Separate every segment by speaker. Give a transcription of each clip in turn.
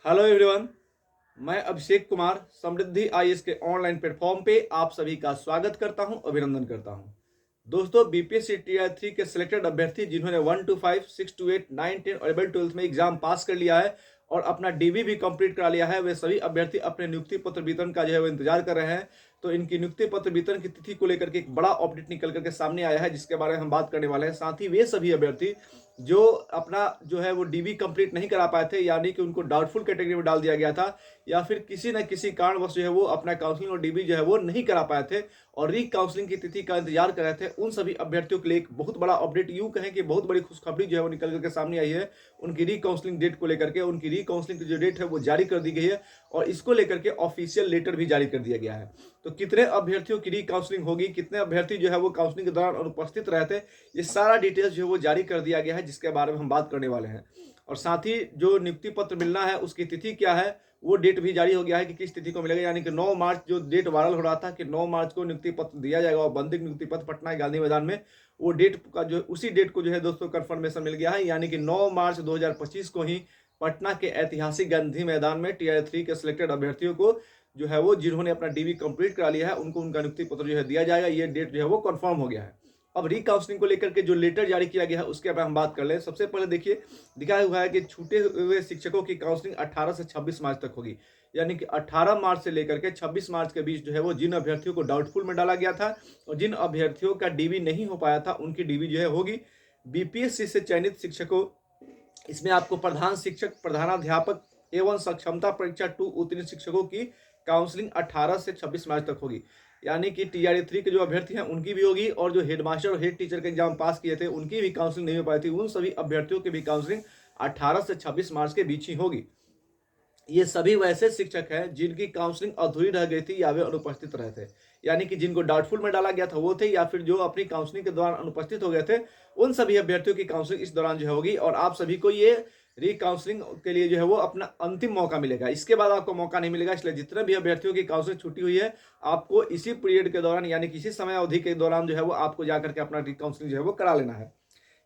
Speaker 1: Hello everyone. मैं अभिषेक कुमार समृद्धि IAS के online platform पे आप सभी का स्वागत करता हूं, अभिनंदन करता हूं। दोस्तों, बीपीएससी टीआर 3 के सिलेक्टेड अभ्यर्थी जिन्होंने 1 to 5, 6 to 8, 9, 10 और 11, 12 में एग्जाम पास कर लिया है और अपना डीबी भी कंप्लीट करा लिया है, वे सभी अभ्यर्थी अपने नियुक्ति पत्र वितरण का जो है वो इंतजार कर रहे हैं। तो इनकी नियुक्ति पत्र वितरण की तिथि को लेकर के एक बड़ा अपडेट निकल करके सामने आया है, जिसके बारे में हम बात करने वाले हैं। साथ ही वे सभी अभ्यर्थी जो अपना जो है वो डीबी कंप्लीट नहीं करा पाए थे, यानी कि उनको डाउटफुल कैटेगरी में डाल दिया गया था, या फिर किसी न किसी कारणवश जो है वो अपना काउंसलिंग और डीबी जो है वो नहीं करा पाए थे और री काउंसलिंग की तिथि का इंतजार कर रहे थे, उन सभी अभ्यर्थियों के लिए एक बहुत बड़ा अपडेट, यूं कहें कि बहुत बड़ी खुशखबरी जो है वो निकल करके सामने आई है। उनकी री काउंसलिंग डेट को लेकर के, उनकी री काउंसलिंग की जो डेट है वो जारी कर दी गई है और इसको लेकर के ऑफिशियल लेटर भी जारी कर दिया गया है। तो कितने अभ्यर्थियों की री काउंसलिंग होगी, कितने अभ्यर्थी जो है वो काउंसलिंग के दौरान अनुपस्थित रहते, ये सारा डिटेल्स जो है वो जारी कर दिया गया है, जिसके बारे में हम बात करने वाले हैं। और साथ ही जो नियुक्ति पत्र मिलना है उसकी तिथि क्या है, वो डेट भी जारी हो गया है कि किस तिथि को मिलेगा। यानी कि 9 मार्च जो डेट वायरल हो रहा था कि 9 मार्च को नियुक्ति पत्र दिया जाएगा और बंदिक नियुक्ति पत्र पटना गांधी मैदान में, वो डेट का जो उसी डेट को जो है दोस्तों कंफर्मेशन मिल गया है। यानी कि 9 मार्च 2025 को ही पटना के ऐतिहासिक गांधी मैदान में टीआर 3 के सिलेक्टेड अभ्यर्थियों को जो है वो, जिन्होंने अपना डीबी कंप्लीट करा लिया है, उनको उनका नियुक्ति पत्र जो है दिया जाएगा। ये डेट जो है वो कंफर्म हो गया है। अब री काउंसलिंग को लेकर के जो लेटर जारी किया गया है उसके बारे में हम बात कर लें। सबसे पहले देखिए, दिखाया हुआ है कि छूटे हुए शिक्षकों की काउंसलिंग 18 से 26 मार्च तक होगी। यानी कि 18 मार्च से लेकर के 26 मार्च के बीच जो है वो जिन अभ्यर्थियों को डाउटफुल में डाला गया था और जिन अभ्यर्थियों का डीबी नहीं हो पाया था, उनकी डीबी जो है होगी। बीपीएससी से चयनित शिक्षकों, इसमें आपको प्रधान शिक्षक, प्रधानाध्यापक एवं सक्षमता परीक्षा 2 उत्तीर्ण शिक्षकों की काउंसलिंग 18 से 26 मार्च तक होगी। यानी कि टीआर 3 के जो अभ्यर्थी हैं उनकी भी होगी और जो हेडमास्टर और हेड टीचर के एग्जाम पास किए थे उनकी भी काउंसलिंग नहीं हो पाई थी, उन सभी अभ्यर्थियों की भी काउंसलिंग 18 से 26 मार्च के बीच ही होगी। ये सभी वैसे शिक्षक हैं जिनकी काउंसलिंग अधूरी रह गई थी या वे अनुपस्थित रहे थे। यानी कि जिनको डाउटफुल में डाला गया था वो थे, या फिर जो अपनी काउंसलिंग के दौरान अनुपस्थित हो गए थे, उन सभी अभ्यर्थियों की काउंसलिंग इस दौरान जो है होगी और आप सभी को ये री काउंसलिंग के लिए जो है वो अपना अंतिम मौका मिलेगा। इसके बाद आपको मौका नहीं मिलेगा। इसलिए जितने भी अभ्यर्थियों की काउंसलिंग छुट्टी हुई है, आपको इसी पीरियड के दौरान, यानी कि इसी समय अवधि के दौरान जो है वो आपको जाकर के अपना री काउंसलिंग जो है वो करा लेना है।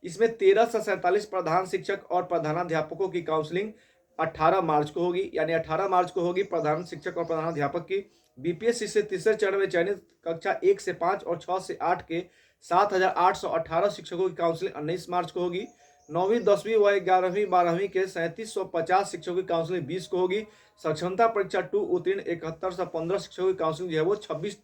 Speaker 1: इसमें 13 से 47 प्रधान शिक्षक और प्रधानाध्यापकों की काउंसलिंग 18 मार्च को होगी। यानी 18 मार्च को होगी प्रधान शिक्षक और प्रधानाध्यापक की। बीपीएससी से तीसरे चरण में चयनित कक्षा 1 से 5 और 6 से 8 के 7,818 शिक्षकों की काउंसलिंग 19 मार्च को होगी। 9वीं 10वीं व 11वीं 12वीं के 3750 शिक्षकों की काउंसलिंग 20 को होगी। सक्षमता परीक्षा 2 उत्तीर्ण 7115 शिक्षकों की काउंसलिंग जो है वो 26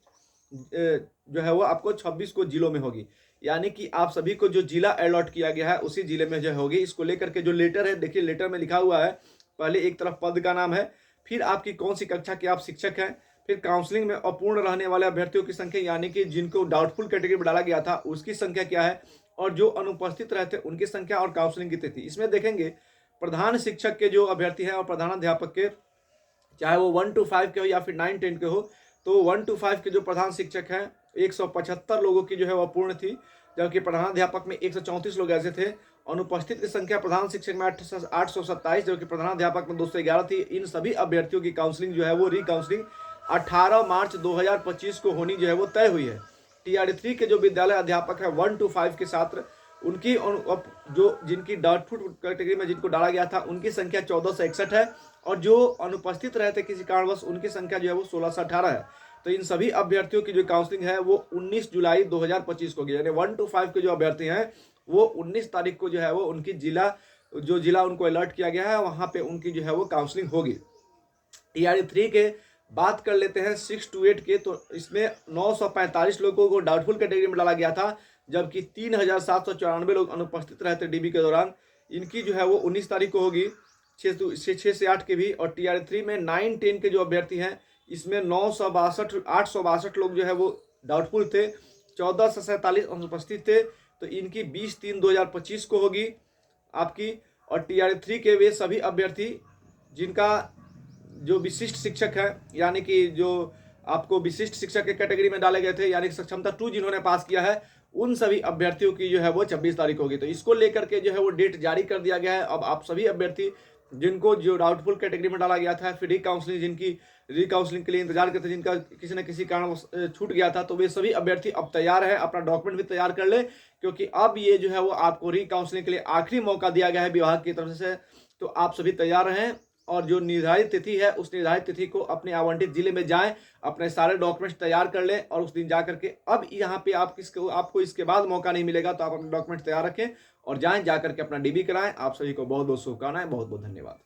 Speaker 1: जो है वो आपको 26 को जिलों में होगी। यानी कि आप सभी को जो जिला अलॉट किया गया है उसी जिले में जो होगी। इसको लेकर के जो लेटर है, देखिए लेटर में लिखा हुआ है, पहले एक तरफ पद का नाम है, फिर आपकी कौन सी कक्षा के आप शिक्षक हैं, फिर काउंसलिंग में अपूर्ण रहने वाले अभ्यर्थियों की संख्या, यानी कि जिनको डाउटफुल कैटेगरी में डाला गया था उसकी संख्या क्या है, और जो अनुपस्थित रहते उनकी संख्या और काउंसलिंग की तिथि। इसमें देखेंगे प्रधान शिक्षक के जो अभ्यर्थी हैं और प्रधानाध्यापक के, चाहे वो 1 to 5 के हो या फिर 9, 10 के हो, तो 1 to 5 के जो प्रधान शिक्षक हैं 175 लोगों की जो है वो अपूर्ण थी, जबकि प्रधानाध्यापक में 134 लोग ऐसे थे। अनुपस्थित की संख्या प्रधान शिक्षक में 827, जबकि प्रधानाध्यापक में 211 थी। इन सभी अभ्यर्थियों की काउंसलिंग जो है वो री काउंसलिंग 18 मार्च 2025 को होनी जो है वो तय हुई है। टीआर 3 के जो विद्यालय अध्यापक है 1 to 5 के छात्र, उनकी जो जिनकी डाउटफुल कैटेगरी में जिनको डाला गया था उनकी संख्या 1461 है और जो अनुपस्थित रहे थे किसी कारणवश उनकी संख्या जो है वो 1618 है। तो इन सभी अभ्यर्थियों की जो काउंसलिंग है वो 19 जुलाई 2025 को होगी। यानी 1 to 5 के जो अभ्यर्थी हैं वो 19 तारीख को जो है वो उनकी जिला उनको अलर्ट किया गया है, वहां पे उनकी जो है वो काउंसलिंग होगी। टीआर 3 के बात कर लेते हैं 6 to 8 के, तो इसमें 945 लोगों को डाउटफुल कैटेगरी में डाला गया था, जबकि 3794 लोग अनुपस्थित रहते डीबी के दौरान। इनकी जो है वो 19 तारीख को होगी। 6 से 8 के भी। और टीआर 3 में 9, 10 के जो अभ्यर्थी हैं, इसमें 862 लोग जो है वो डाउटफुल थे, 14 से 47 अनुपस्थित थे। तो इनकी 20/3/2025 को होगी आपकी। और टीआर 3 के वे सभी अभ्यर्थी जिनका जो विशिष्ट शिक्षक है, यानी कि जो आपको विशिष्ट शिक्षक के कैटेगरी में डाले गए थे, यानी कि सक्षमता 2 जिन्होंने पास किया है, उन सभी अभ्यर्थियों की जो है वो 26 तारीख होगी। तो इसको लेकर के जो है वो डेट जारी कर दिया गया है। अब आप सभी अभ्यर्थी जिनको जो डाउटफुल कैटेगरी में डाला गया था, फिर जिनकी री काउंसलिंग के लिए इंतजार करते, जिनका किसी न किसी कारण छूट गया था, तो वे सभी अभ्यर्थी अब तैयार है। अपना डॉक्यूमेंट भी तैयार कर ले, क्योंकि अब ये जो है वो आपको री काउंसलिंग के लिए आखिरी मौका दिया गया है विभाग की तरफ से। तो आप सभी तैयार रहें और जो निर्धारित तिथि है उस निर्धारित तिथि को अपने आवंटित जिले में जाएं, अपने सारे डॉक्यूमेंट्स तैयार कर लें और उस दिन जा करके अब यहाँ पे आपको इसके बाद मौका नहीं मिलेगा, तो आप अपने डॉक्यूमेंट्स तैयार रखें और जाएं, जा करके अपना डीबी कराएं। आप सभी को बहुत बहुत शुभकामनाएं, बहुत बहुत धन्यवाद।